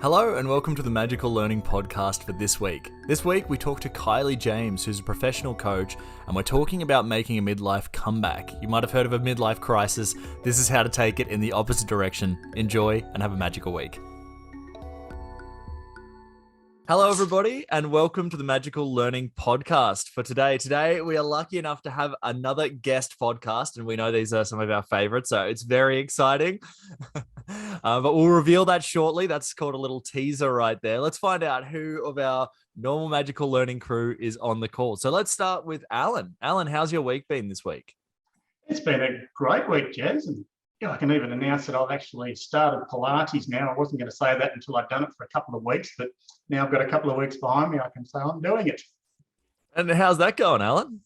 Hello and welcome to the Magical Learning Podcast for this week. This week we talk to Kylie James, who's a professional coach, and we're talking about making a midlife comeback. You might have heard of a midlife crisis. This is how to take it in the opposite direction. Enjoy and have a magical week. Hello everybody and welcome to the Magical Learning Podcast for today. Today we are lucky enough to have another guest podcast, and we know these are some of our favorites, so it's very exciting. But we'll reveal that shortly. That's called a little teaser right there. Let's find out who of our normal Magical Learning crew is on the call. So let's start with Alan. Alan, how's your week been this week? It's been a great week, Jez, and I can even announce that I've actually started Pilates now. I wasn't going to say that until I'd done it for a couple of weeks, but now I've got a couple of weeks behind me. I can say I'm doing it. And how's that going, Alan?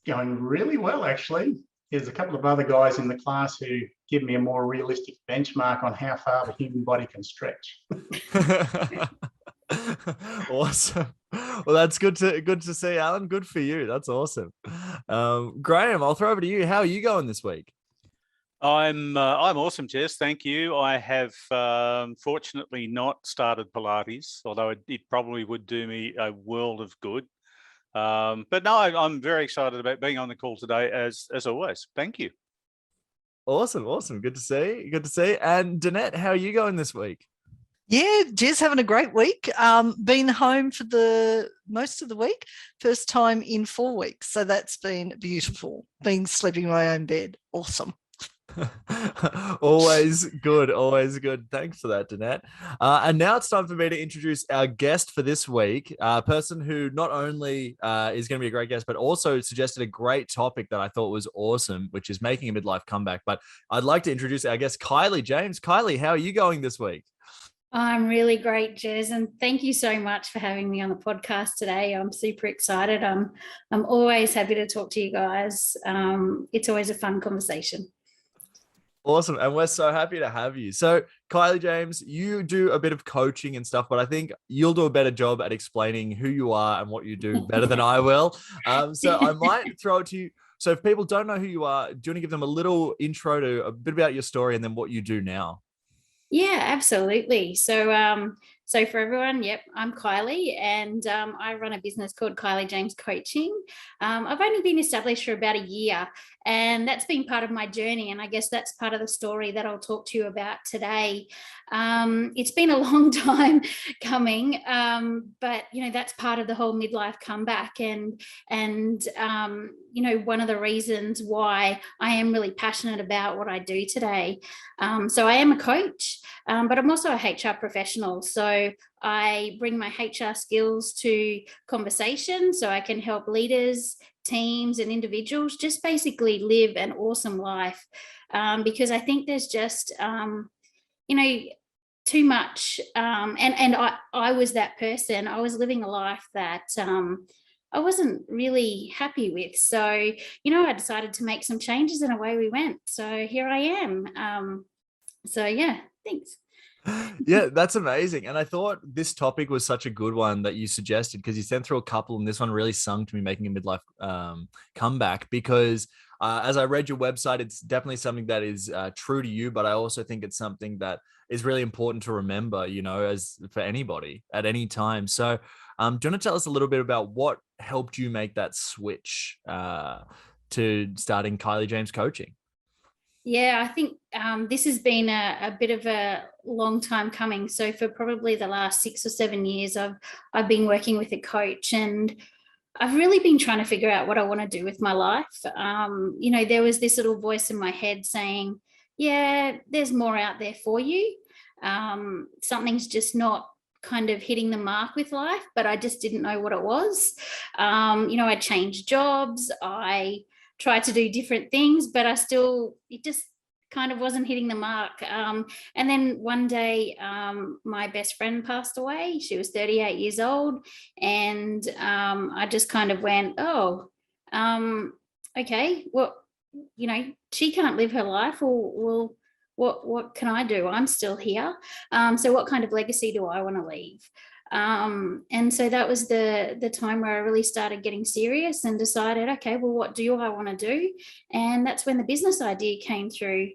Going really well, actually. There's a couple of other guys in the class who give me a more realistic benchmark on how far the human body can stretch. Awesome. Well, that's good to see, Alan. Good for you. That's awesome. Grahame, I'll throw over to you. How are you going this week? I'm awesome, Jess. Thank you. I have fortunately not started Pilates, although it probably would do me a world of good. But no, I'm very excited about being on the call today, as always. Thank you. Awesome. Good to see. And Danette, how are you going this week? Yeah, Jez, having a great week. Been home for the most of the week. First time in 4 weeks. So that's been beautiful. Been sleeping in my own bed. Awesome. Always good. Thanks for that, Danette. And now it's time for me to introduce our guest for this week, a person who not only is going to be a great guest, but also suggested a great topic that I thought was awesome, which is making a midlife comeback. But I'd like to introduce our guest, Kylie James. Kylie, how are you going this week? I'm really great, Jez, and thank you so much for having me on the podcast today. I'm super excited. I'm always happy to talk to you guys. It's always a fun conversation. Awesome. And we're so happy to have you. So Kylie James, you do a bit of coaching and stuff, but I think you'll do a better job at explaining who you are and what you do better than I will. So I might throw it to you. So if people don't know who you are, do you want to give them a little intro to a bit about your story and then what you do now? Yeah, absolutely. So for everyone, yep, I'm Kylie, and I run a business called Kylie James Coaching. I've only been established for about a year, and that's been part of my journey. And I guess that's part of the story that I'll talk to you about today. It's been a long time coming, but that's part of the whole midlife comeback, and one of the reasons why I am really passionate about what I do today. So I am a coach, but I'm also a HR professional. So I bring my HR skills to conversation so I can help leaders, teams, and individuals just basically live an awesome life. Because I think there's just, too much. And I was that person. I was living a life that I wasn't really happy with. So, I decided to make some changes and away we went. So here I am. So yeah, thanks. Yeah, that's amazing. And I thought this topic was such a good one that you suggested, because you sent through a couple and this one really sung to me, making a midlife comeback, because as I read your website, it's definitely something that is true to you, but I also think it's something that is really important to remember, as for anybody at any time. So do you want to tell us a little bit about what helped you make that switch to starting Kylie James Coaching? Yeah, I think this has been a bit of a long time coming. So for probably the last 6 or 7 years, I've been working with a coach, and I've really been trying to figure out what I want to do with my life. There was this little voice in my head saying, yeah, there's more out there for you. Something's just not kind of hitting the mark with life, but I just didn't know what it was. I changed jobs. I tried to do different things, but it just kind of wasn't hitting the mark. And then one day, my best friend passed away. She was 38 years old. And I just kind of went, okay, well, she can't live her life. Well, what can I do? I'm still here. So what kind of legacy do I want to leave? And so that was the time where I really started getting serious and decided, okay, well, what do I want to do? And that's when the business idea came through.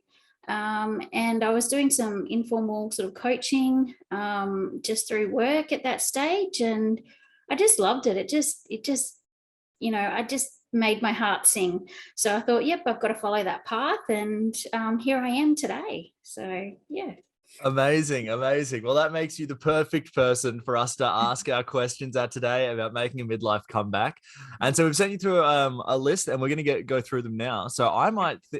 And I was doing some informal sort of coaching just through work at that stage, and I just loved it. It just, I just made my heart sing. So I thought, yep, I've got to follow that path, and here I am today. So yeah. Amazing. Well, that makes you the perfect person for us to ask our questions at today about making a midlife comeback. And so we've sent you through a list, and we're going to go through them now. So I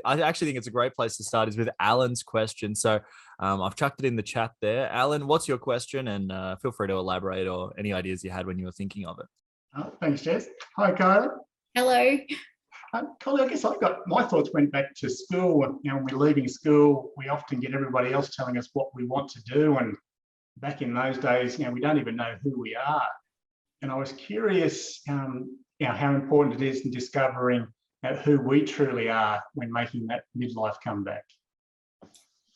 actually think it's a great place to start is with Alan's question. So I've chucked it in the chat there. Alan, what's your question? And feel free to elaborate or any ideas you had when you were thinking of it. Oh, thanks, Jess. Hi, Kylie. Hello. Kylie, I guess my thoughts went back to school. And, when we're leaving school, we often get everybody else telling us what we want to do. And back in those days, we don't even know who we are. And I was curious, how important it is in discovering who we truly are when making that midlife comeback.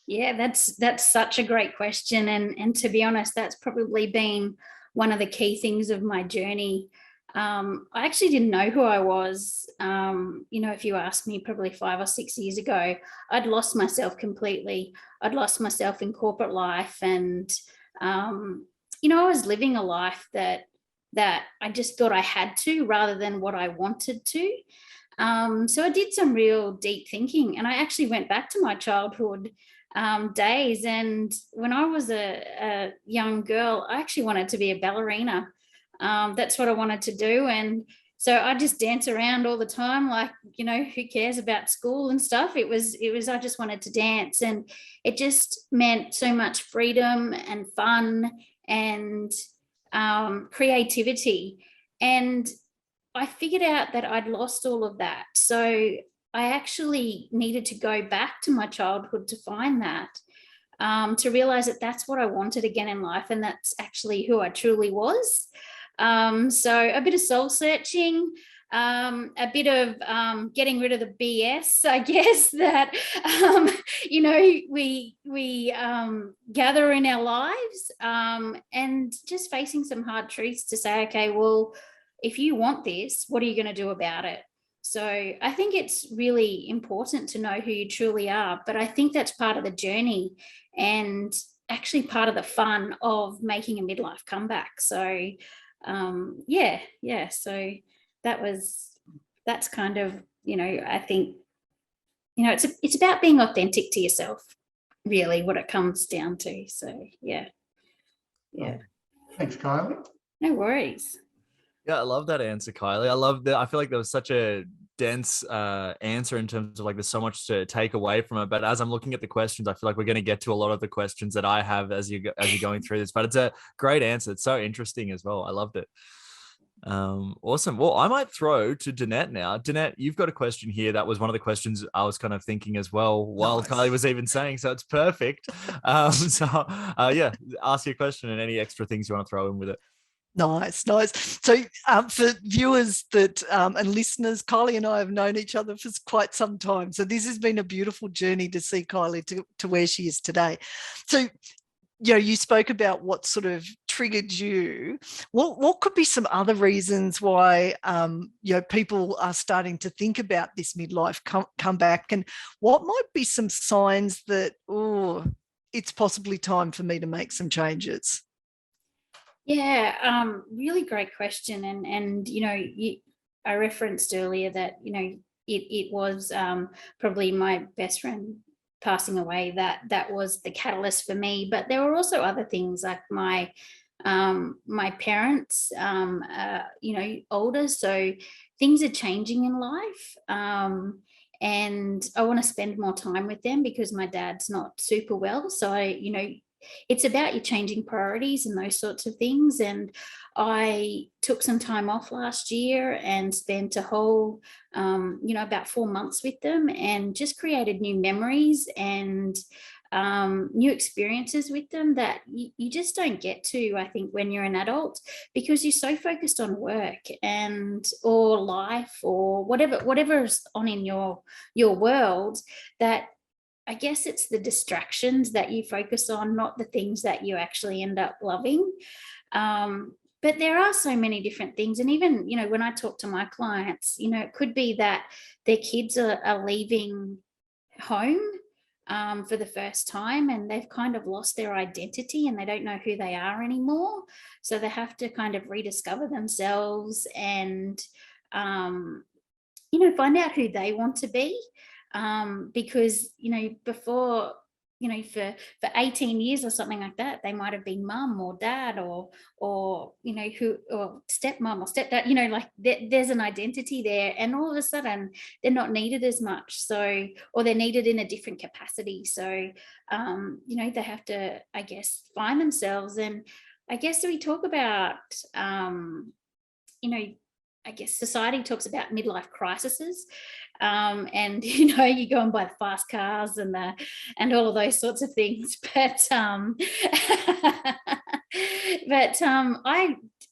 Yeah, that's such a great question. And to be honest, that's probably been one of the key things of my journey. I actually didn't know who I was. If you asked me probably 5 or 6 years ago, I'd lost myself completely. I'd lost myself in corporate life, and I was living a life that I just thought I had to rather than what I wanted to. So I did some real deep thinking, and I actually went back to my childhood days. And when I was a young girl, I actually wanted to be a ballerina. That's what I wanted to do. And so I just dance around all the time, like, who cares about school and stuff? It was, I just wanted to dance, and it just meant so much freedom and fun and creativity. And I figured out that I'd lost all of that. So I actually needed to go back to my childhood to find that, to realize that that's what I wanted again in life. And that's actually who I truly was. So a bit of soul searching, a bit of getting rid of the BS, I guess, that, we gather in our lives, and just facing some hard truths to say, okay, well, if you want this, what are you going to do about it? So I think it's really important to know who you truly are, but I think that's part of the journey and actually part of the fun of making a midlife comeback. So so that's kind of, I think, it's about being authentic to yourself, really, what it comes down to. So yeah. Thanks, Kylie. No worries. Yeah, I love that answer, Kylie. I love that. I feel like there was such a dense answer in terms of, like, there's so much to take away from it. But as I'm looking at the questions, I feel like we're going to get to a lot of the questions that I have as you're going through this. But it's a great answer. It's so interesting as well. I loved it. Awesome. Well, I might throw to Danette now. Danette, you've got a question here. That was one of the questions I was kind of thinking as well while Nice. Kylie was even saying, so it's perfect. Ask your question and any extra things you want to throw in with it. Nice. So for viewers that and listeners, Kylie and I have known each other for quite some time. So this has been a beautiful journey to see Kylie to where she is today. So, you spoke about what sort of triggered you. What could be some other reasons why people are starting to think about this midlife comeback, and what might be some signs that, it's possibly time for me to make some changes? Yeah, really great question. And I referenced earlier that, it was probably my best friend passing away that was the catalyst for me. But there were also other things, like my parents, older, so things are changing in life. And I want to spend more time with them because my dad's not super well. So it's about your changing priorities and those sorts of things. And I took some time off last year and spent a whole, about 4 months with them, and just created new memories and new experiences with them that you just don't get to, I think, when you're an adult, because you're so focused on work or life or whatever's on in your world, that I guess it's the distractions that you focus on, not the things that you actually end up loving. But there are so many different things. And even, when I talk to my clients, it could be that their kids are leaving home, for the first time, and they've kind of lost their identity and they don't know who they are anymore. So they have to kind of rediscover themselves and, find out who they want to be. Because, before, for 18 years or something like that, they might have been mum or dad or stepmom or stepdad, like there's an identity there, and all of a sudden they're not needed as much. So, or they're needed in a different capacity. So, they have to, I guess, find themselves. And I guess we talk about, I guess society talks about midlife crises, and you go and buy the fast cars and all of those sorts of things. But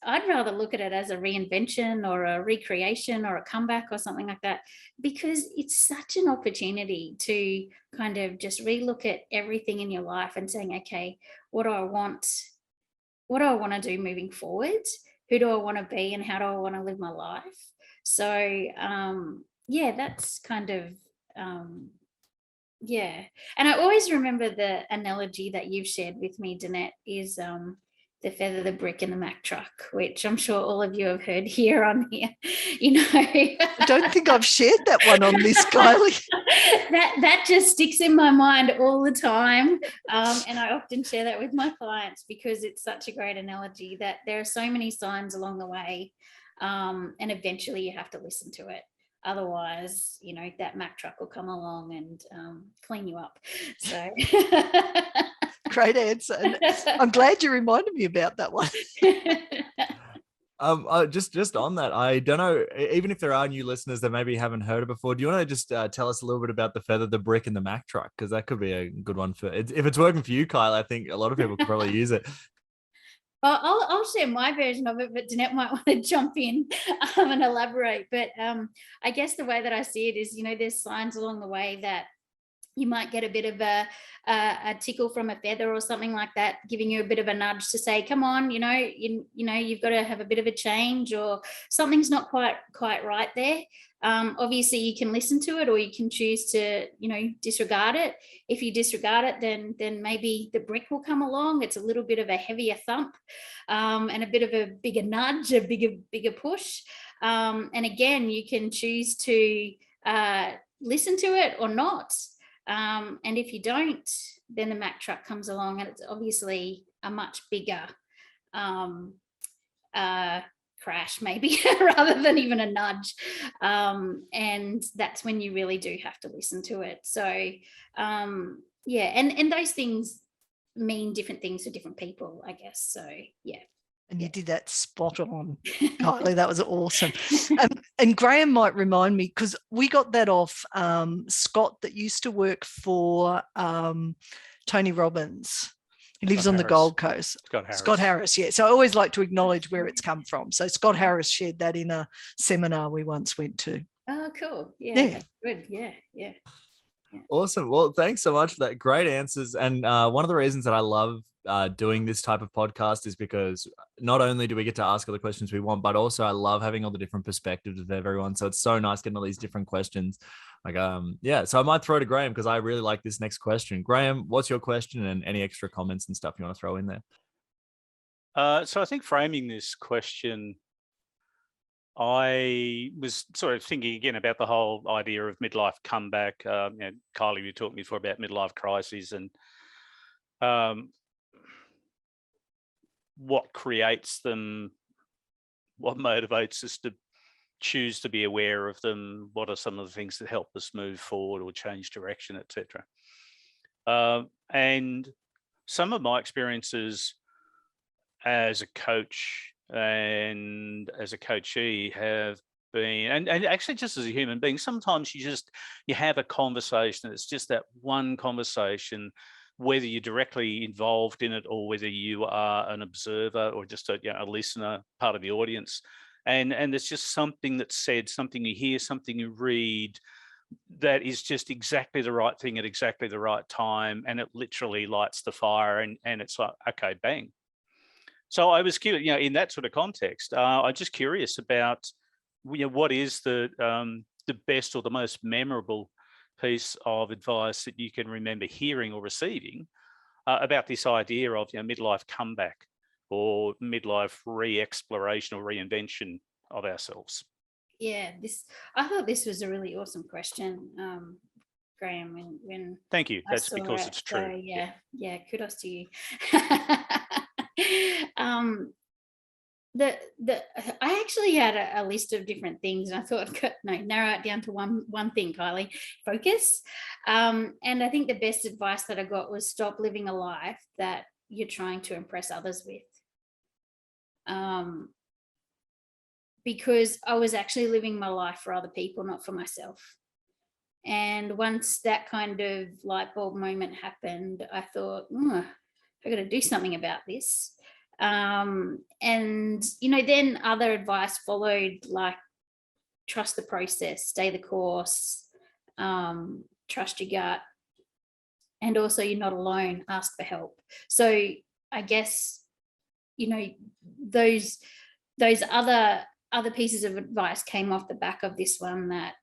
I'd rather look at it as a reinvention or a recreation or a comeback or something like that, because it's such an opportunity to kind of just relook at everything in your life and saying, okay, what do I want to do moving forward? Who do I want to be, and how do I want to live my life? So, that's kind of, And I always remember the analogy that you've shared with me, Danette, is the feather, the brick, and the Mack truck, which I'm sure all of you have heard here on here. I don't think I've shared that one on this, Kylie. that just sticks in my mind all the time, and I often share that with my clients because it's such a great analogy that there are so many signs along the way, and eventually you have to listen to it. Otherwise, that Mack truck will come along and clean you up. So. Great answer. And I'm glad you reminded me about that one. Just on that, I don't know, even if there are new listeners that maybe haven't heard it before, do you want to just tell us a little bit about the feather, the brick, and the Mack truck? Because that could be a good one if it's working for you, Kyle. I think a lot of people could probably use it. I'll share my version of it, but Danette might want to jump in and elaborate. But I guess the way that I see it is, there's signs along the way that you might get a bit of a tickle from a feather or something like that, giving you a bit of a nudge to say, come on, you've got to have a bit of a change, or something's not quite right there. Obviously you can listen to it, or you can choose to, disregard it. If you disregard it, then maybe the brick will come along. It's a little bit of a heavier thump, and a bit of a bigger nudge, a bigger push. And again, you can choose to listen to it or not. And if you don't, then the Mack truck comes along, and it's obviously a much bigger crash, maybe, rather than even a nudge. And that's when you really do have to listen to it. So, and those things mean different things for different people, I guess. So, yeah. And you did that spot on, Kylie. That was awesome. And Grahame might remind me, because we got that off Scott that used to work for Tony Robbins. He lives on the Gold Coast. Scott Harris, yeah. So I always like to acknowledge where it's come from. So Scott Harris shared that in a seminar we once went to. Oh, cool. Yeah. Good. Yeah. Awesome. Well, thanks so much for that. Great answers. And one of the reasons that I love doing this type of podcast is because not only do we get to ask all the questions we want, but also I love having all the different perspectives of everyone. So it's so nice getting all these different questions. So I might throw to Grahame, because I really like this next question. Grahame, what's your question, and any extra comments and stuff you want to throw in there? So I think framing this question, I was sort of thinking again about the whole idea of midlife comeback. Kylie, you talked before about midlife crises and what creates them, what motivates us to choose to be aware of them, what are some of the things that help us move forward or change direction, etc. And some of my experiences as a coach and as a coachee have been, and actually just as a human being, sometimes you have a conversation. It's just that one conversation, whether you're directly involved in it or whether you are an observer or just a listener, part of the audience. And it's just something that's said, something you hear, something you read, that is just exactly the right thing at exactly the right time. And it literally lights the fire, and it's like, okay, bang. So I was curious, in that sort of context, I'm just curious about, what is the best or the most memorable piece of advice that you can remember hearing or receiving about this idea of midlife comeback or midlife re-exploration or reinvention of ourselves? Yeah, I thought this was a really awesome question, Grahame. When Thank you. I That's saw because it. it's true. So, yeah, kudos to you. I actually had a list of different things, and I thought, no, narrow it down to one thing, Kylie. Focus. And I think the best advice that I got was stop living a life that you're trying to impress others with. Because I was actually living my life for other people, not for myself. And once that kind of light bulb moment happened, I thought, I got to do something about this. And, then other advice followed, like trust the process, stay the course, trust your gut. And also you're not alone, ask for help. So I guess, those other pieces of advice came off the back of this one, that,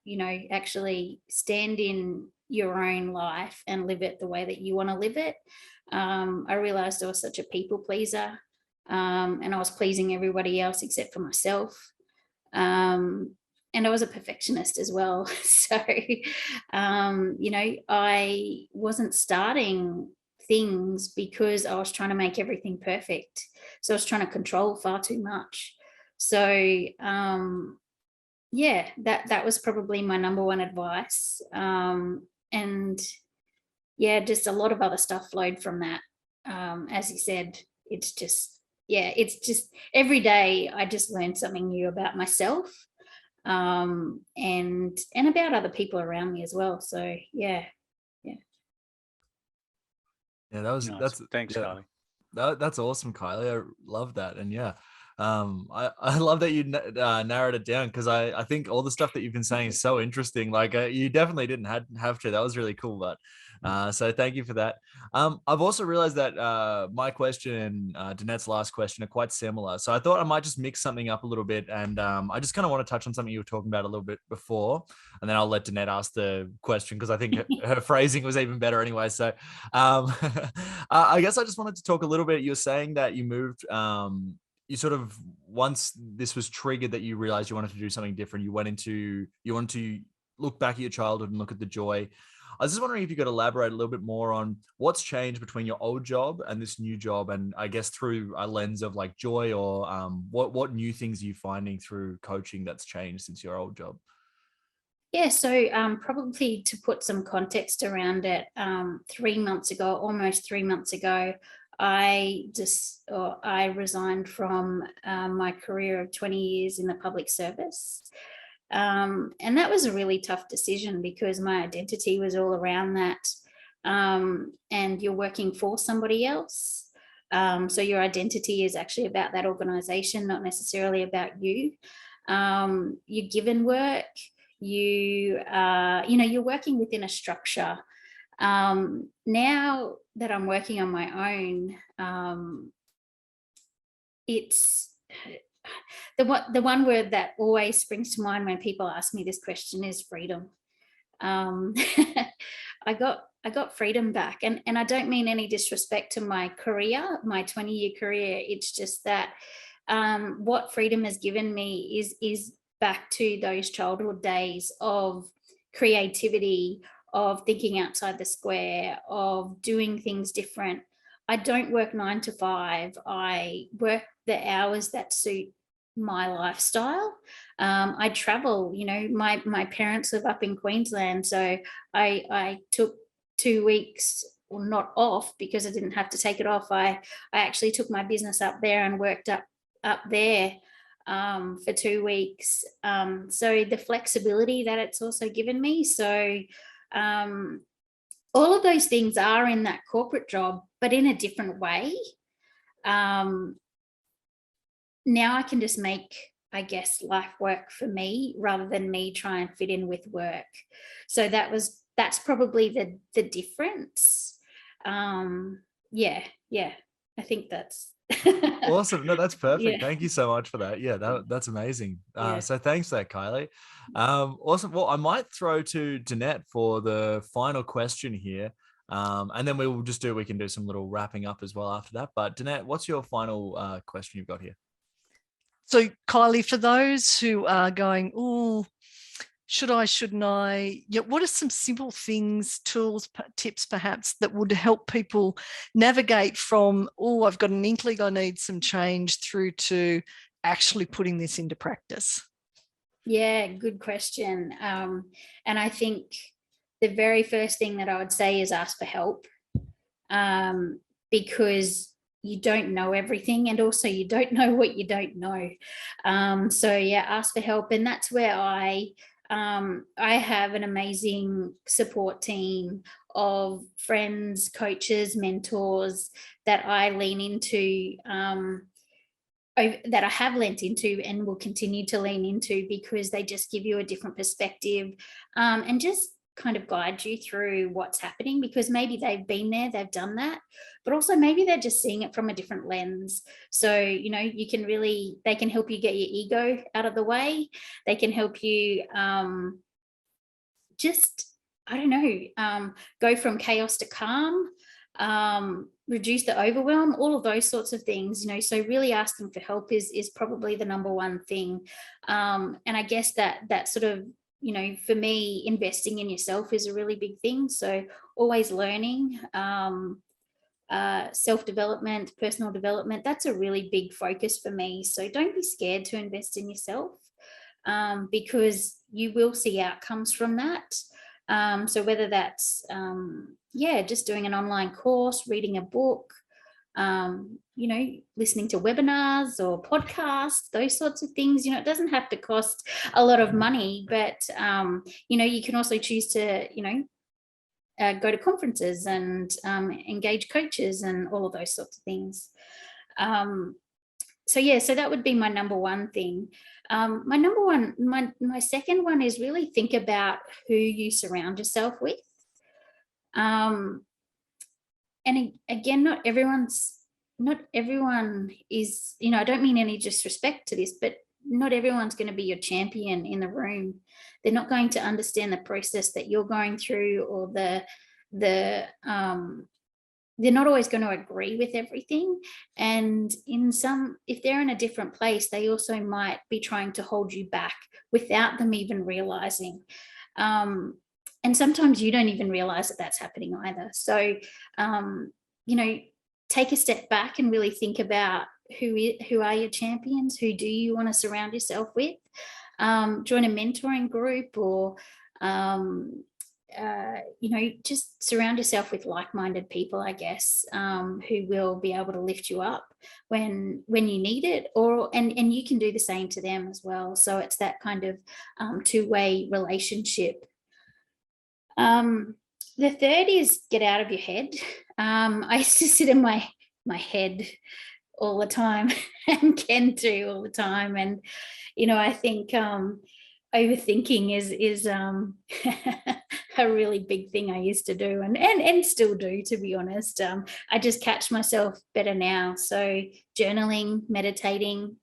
actually stand in your own life and live it the way that you want to live it. I realized I was such a people pleaser, and I was pleasing everybody else except for myself. And I was a perfectionist as well. So, I wasn't starting things because I was trying to make everything perfect. So I was trying to control far too much. So, that was probably my number one advice. And just a lot of other stuff flowed from that. As you said, it's just every day I just learned something new about myself, and about other people around me as well. So Yeah, Nice. Thanks, Kylie. That's awesome, Kylie. I love that. And I love that you narrowed it down, because I think all the stuff that you've been saying is so interesting. Like you definitely didn't have to. That was really cool. But so thank you for that. I've also realized that my question and Danette's last question are quite similar. So I thought I might just mix something up a little bit. And I just kind of want to touch on something you were talking about a little bit before. And then I'll let Danette ask the question, because I think her phrasing was even better anyway. So I guess I just wanted to talk a little bit. You're saying that you moved, you sort of, once this was triggered that you realized you wanted to do something different, you wanted to look back at your childhood and look at the joy. I was just wondering if you could elaborate a little bit more on what's changed between your old job and this new job, and I guess through a lens of like joy, or what new things are you finding through coaching that's changed since your old job? Yeah, so probably to put some context around it, 3 months ago, almost 3 months ago, I resigned from my career of 20 years in the public service. And that was a really tough decision, because my identity was all around that. And you're working for somebody else. So your identity is actually about that organization, not necessarily about you. You're given work. You're working within a structure. Now that I'm working on my own, it's the one word that always springs to mind when people ask me this question is freedom. I got freedom back, and I don't mean any disrespect to my career, my 20-year career. It's just that what freedom has given me is back to those childhood days of creativity, of thinking outside the square, of doing things different. I don't work 9 to 5. I work the hours that suit my lifestyle. I travel, my parents live up in Queensland. So I took 2 weeks, well, not off because I didn't have to take it off. I actually took my business up there and worked up there for 2 weeks. So the flexibility that it's also given me. So all of those things are in that corporate job, but in a different way. Now I can just make, I guess, life work for me rather than me try and fit in with work. So that's probably the difference. I think that's Awesome. No, that's perfect. Yeah. Thank you so much for that. Yeah, that's amazing. Yeah. So thanks for that, Kylie. Awesome. Well, I might throw to Danette for the final question here. And then we can do some little wrapping up as well after that. But Danette, what's your final question you've got here? So Kylie, for those who are going, oh, should I, shouldn't I? Yeah, what are some simple things, tools, tips perhaps that would help people navigate from, oh, I've got an inkling I need some change, through to actually putting this into practice? Yeah, good question. And I think the very first thing that I would say is ask for help, because you don't know everything, and also you don't know what you don't know. So yeah, ask for help. And that's where I have an amazing support team of friends, coaches, mentors that I lean into, that I have leaned into and will continue to lean into, because they just give you a different perspective, and just kind of guide you through what's happening, because maybe they've been there, they've done that, but also maybe they're just seeing it from a different lens. So, you know, they can help you get your ego out of the way. They can help you go from chaos to calm, reduce the overwhelm, all of those sorts of things, you know. So really asking for help is probably the number one thing. And I guess that sort of, you know, for me, investing in yourself is a really big thing. So always learning, self-development, personal development, that's a really big focus for me. So don't be scared to invest in yourself, because you will see outcomes from that. So whether that's, just doing an online course, reading a book, you know, listening to webinars or podcasts, those sorts of things, you know, it doesn't have to cost a lot of money, but, you know, you can also choose to, you know, go to conferences and engage coaches and all of those sorts of things. So that would be my number one thing. My second one is really think about who you surround yourself with. And again, not everyone is, you know, I don't mean any disrespect to this, but not everyone's going to be your champion in the room. They're not going to understand the process that you're going through, or they're not always going to agree with everything. And if they're in a different place, they also might be trying to hold you back without them even realizing. And sometimes you don't even realize that that's happening either. So, you know, take a step back and really think about who are your champions, who do you want to surround yourself with. Join a mentoring group, or you know, just surround yourself with like-minded people, I guess, who will be able to lift you up when you need it, and you can do the same to them as well. So it's that kind of two-way relationship. The third is get out of your head. I used to sit in my head all the time, and can do all the time, and you know, I think overthinking is a really big thing I used to do, and still do, to be honest. I just catch myself better now. So journaling, meditating,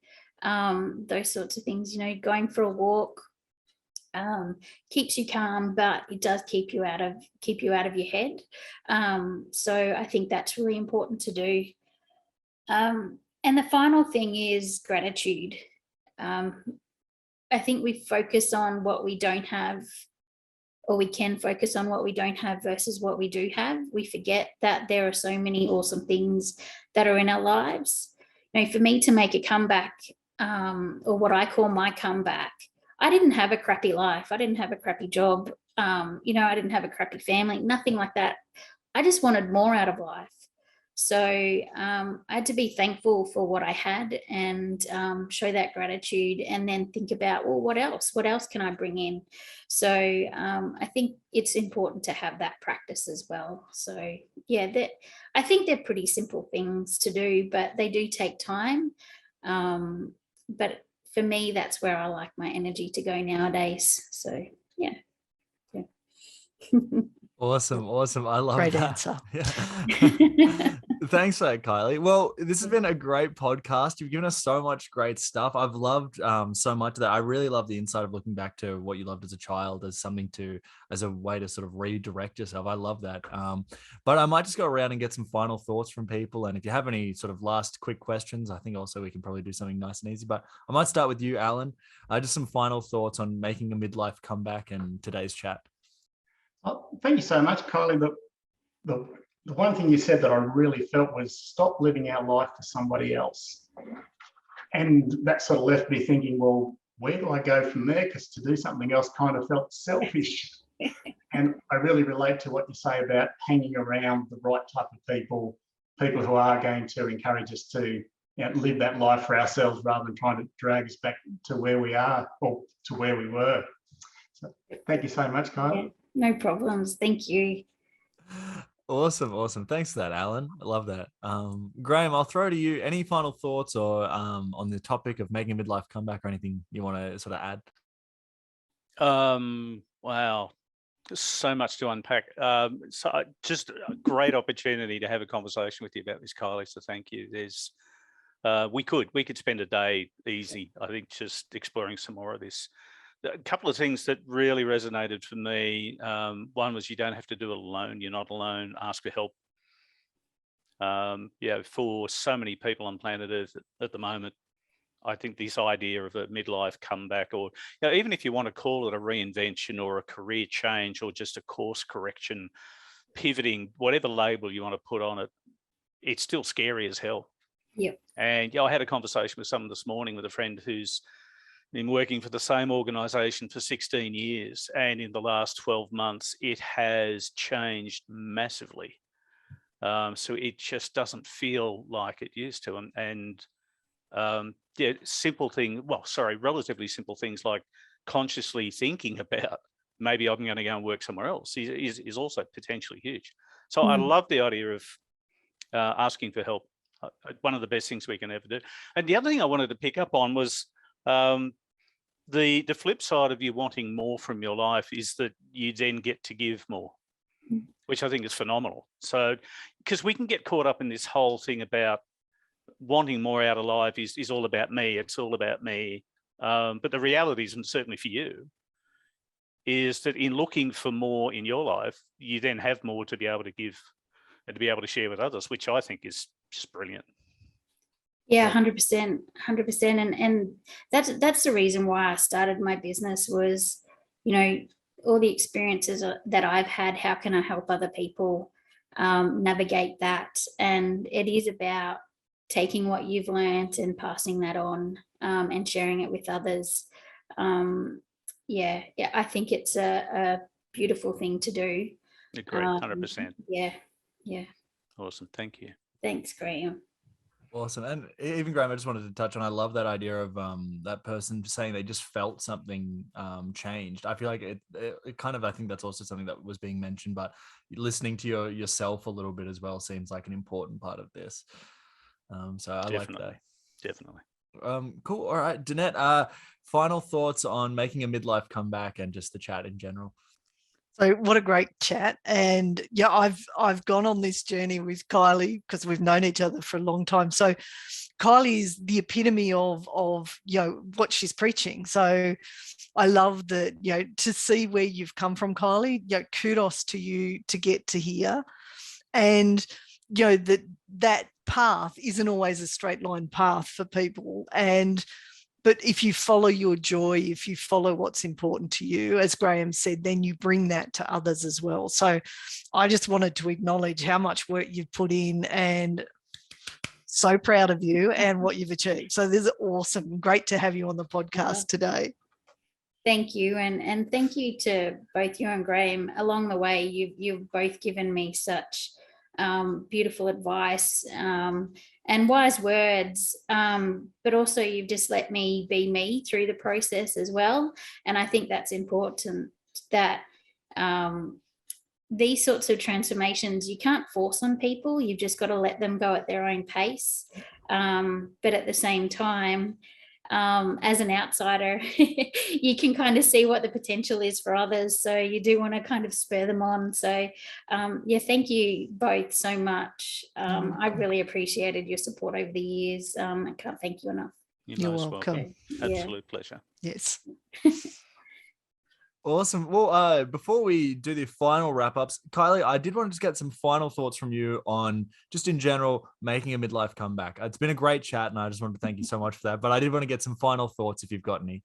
those sorts of things, you know, going for a walk, keeps you calm, but it does keep you out of your head. So I think that's really important to do. And the final thing is gratitude. I think we focus on what we don't have, or we can focus on what we don't have versus what we do have. We forget that there are so many awesome things that are in our lives. You know, for me to make a comeback, or what I call my comeback, I didn't have a crappy life. I didn't have a crappy job. You know, I didn't have a crappy family, nothing like that. I just wanted more out of life. So I had to be thankful for what I had, and show that gratitude, and then think about, well, what else can I bring in? So I think it's important to have that practice as well. So yeah, I think they're pretty simple things to do, but they do take time. But for me, that's where I like my energy to go nowadays. So yeah. Awesome. I love Great that. answer. Yeah. Thanks for that, Kylie. Well, this has been a great podcast. You've given us so much great stuff. I've loved so much of that. I really love the insight of looking back to what you loved as a child as something as a way to sort of redirect yourself. I love that. But I might just go around and get some final thoughts from people. And if you have any sort of last quick questions, I think also we can probably do something nice and easy. But I might start with you, Alan. Just some final thoughts on making a midlife comeback and today's chat. Oh, thank you so much, Kylie. The one thing you said that I really felt was stop living our life for somebody else. And that sort of left me thinking, well, where do I go from there? Because to do something else kind of felt selfish. And I really relate to what you say about hanging around the right type of people who are going to encourage us to live that life for ourselves rather than trying to drag us back to where we are or to where we were. So thank you so much, Kylie. Yeah, no problems. Thank you. Awesome. Thanks for that, Alan. I love that. Grahame, I'll throw to you. Any final thoughts or on the topic of making a midlife comeback or anything you want to sort of add? Wow, there's so much to unpack. So just a great opportunity to have a conversation with you about this, Kylie. So thank you. We could spend a day easy, I think, just exploring some more of this. A couple of things that really resonated for me. One was you don't have to do it alone. You're not alone. Ask for help. For so many people on planet Earth at the moment, I think this idea of a midlife comeback, or even if you want to call it a reinvention or a career change or just a course correction, pivoting, whatever label you want to put on it, it's still scary as hell. Yeah. And I had a conversation with someone this morning with a friend who's been working for the same organization for 16 years. And in the last 12 months, it has changed massively. So it just doesn't feel like it used to. Relatively simple things like consciously thinking about maybe I'm going to go and work somewhere else is also potentially huge. So I love the idea of asking for help. One of the best things we can ever do. And the other thing I wanted to pick up on was the flip side of you wanting more from your life is that you then get to give more, which I think is phenomenal. So, because we can get caught up in this whole thing about wanting more out of life is all about me. It's all about me. But the reality is, and certainly for you, is that in looking for more in your life, you then have more to be able to give and to be able to share with others, which I think is just brilliant. Yeah, 100%. And that's the reason why I started my business was, all the experiences that I've had, how can I help other people navigate that? And it is about taking what you've learned and passing that on and sharing it with others. I think it's a beautiful thing to do. Agreed, 100%. Yeah. Awesome, thank you. Thanks, Grahame. Awesome. And even Grahame, I just wanted to touch on, I love that idea of that person saying they just felt something changed. I feel like it kind of, I think that's also something that was being mentioned, but listening to yourself a little bit as well seems like an important part of this. So I like that. Definitely. Cool. All right, Danette, final thoughts on making a midlife comeback and just the chat in general. So what a great chat. And I've gone on this journey with Kylie because we've known each other for a long time. So Kylie is the epitome of what she's preaching. So I love that, to see where you've come from, Kylie, kudos to you to get to here. And that path isn't always a straight line path for people. But if you follow your joy, if you follow what's important to you, as Grahame said, then you bring that to others as well. So I just wanted to acknowledge how much work you've put in and so proud of you and what you've achieved. So this is awesome. Great to have you on the podcast today. Thank you. And thank you to both you and Grahame. Along the way, you've both given me such beautiful advice and wise words, but also you've just let me be me through the process as well. And I think that's important, that these sorts of transformations you can't force on people. You've just got to let them go at their own pace. But at the same time, as an outsider, you can kind of see what the potential is for others. So you do want to kind of spur them on. So yeah, thank you both so much. I really appreciated your support over the years. I can't thank you enough. You're welcome. Absolute pleasure. Yes. Awesome. Well, before we do the final wrap-ups, Kylie, I did want to just get some final thoughts from you on just in general making a midlife comeback. It's been a great chat, and I just wanted to thank you so much for that. But I did want to get some final thoughts if you've got any.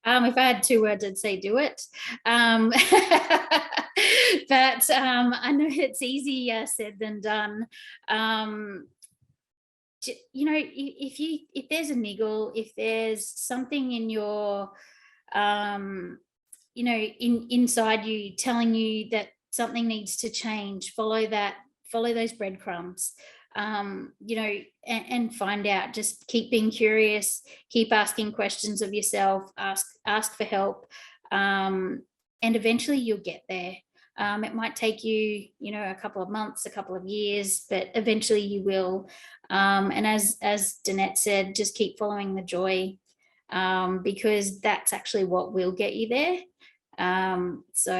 If I had 2 words, I'd say do it. But I know it's easier said than done. You know, if there's a niggle, if there's something in your you know, inside you telling you that something needs to change, follow those breadcrumbs, you know, and find out. Just keep being curious, keep asking questions of yourself, ask for help, and eventually you'll get there. It might take you, you know, a couple of months, a couple of years, but eventually you will. And as Danette said, just keep following the joy, because that's actually what will get you there. So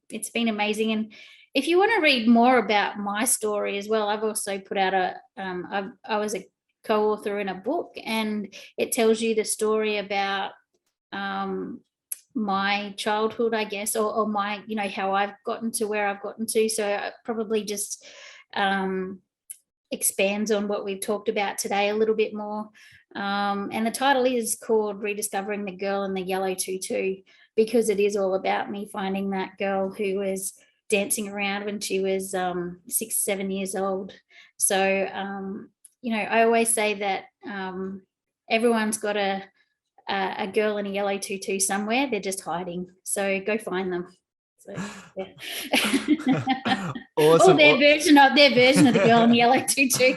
it's been amazing. And if you want to read more about my story as well, I've also put out I was a co-author in a book, and it tells you the story about my childhood, I guess, or my, you know, how I've gotten to where I've gotten to. So I probably just expands on what we've talked about today a little bit more. And the title is called Rediscovering the Girl in the Yellow Tutu, because it is all about me finding that girl who was dancing around when she was 6-7 years old. So, you know, I always say that everyone's got a girl in a yellow tutu somewhere. They're just hiding. So go find them. So, yeah. Awesome. Or their version of the girl in the yellow tutu.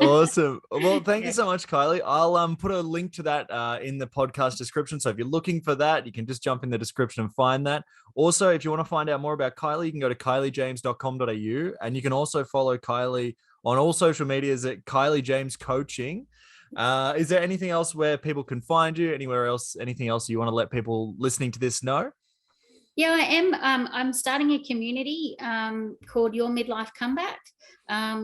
Awesome. Well, thank you so much, Kylie. I'll put a link to that in the podcast description. So if you're looking for that, you can just jump in the description and find that. Also, if you want to find out more about Kylie, you can go to kyliejames.com.au, and you can also follow Kylie on all social medias at Kylie James Coaching. Is there anything else where people can find you? Anywhere else? Anything else you want to let people listening to this know? Yeah, I am. I'm starting a community called Your Midlife Comeback.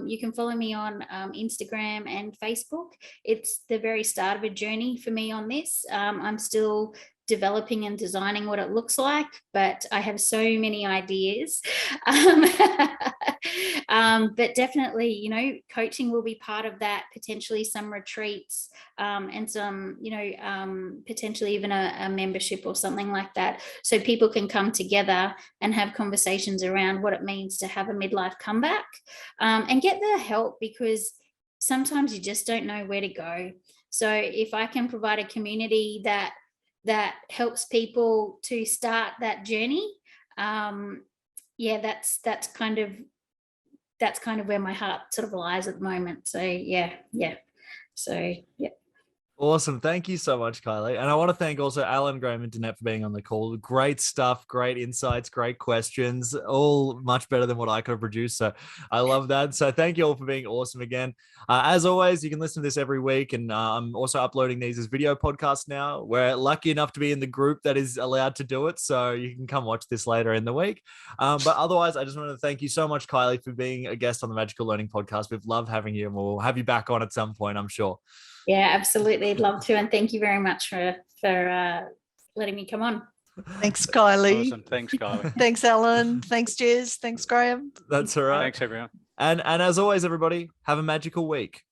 You can follow me on Instagram and Facebook. It's the very start of a journey for me on this. I'm still developing and designing what it looks like, but I have so many ideas. But definitely, you know, coaching will be part of that, potentially some retreats, and some, you know, potentially even a membership or something like that, so people can come together and have conversations around what it means to have a midlife comeback, and get the help, because sometimes you just don't know where to go. So if I can provide a community that helps people to start that journey, yeah, that's kind of where my heart sort of lies at the moment. So yeah. So yeah. Awesome. Thank you so much, Kylie. And I want to thank also Alan, Grahame, and Danette for being on the call. Great stuff, great insights, great questions, all much better than what I could have produced. So I love that. So thank you all for being awesome again. As always, you can listen to this every week. And I'm also uploading these as video podcasts now. We're lucky enough to be in the group that is allowed to do it. So you can come watch this later in the week. But otherwise, I just want to thank you so much, Kylie, for being a guest on the Magical Learning Podcast. We've loved having you, and we'll have you back on at some point, I'm sure. Yeah, absolutely. I'd love to. And thank you very much for letting me come on. Thanks, Kylie. Awesome. Thanks, Kylie. Thanks, Alan. Thanks, Jez. Thanks, Grahame. That's all right. Thanks, everyone. And as always, everybody, have a magical week.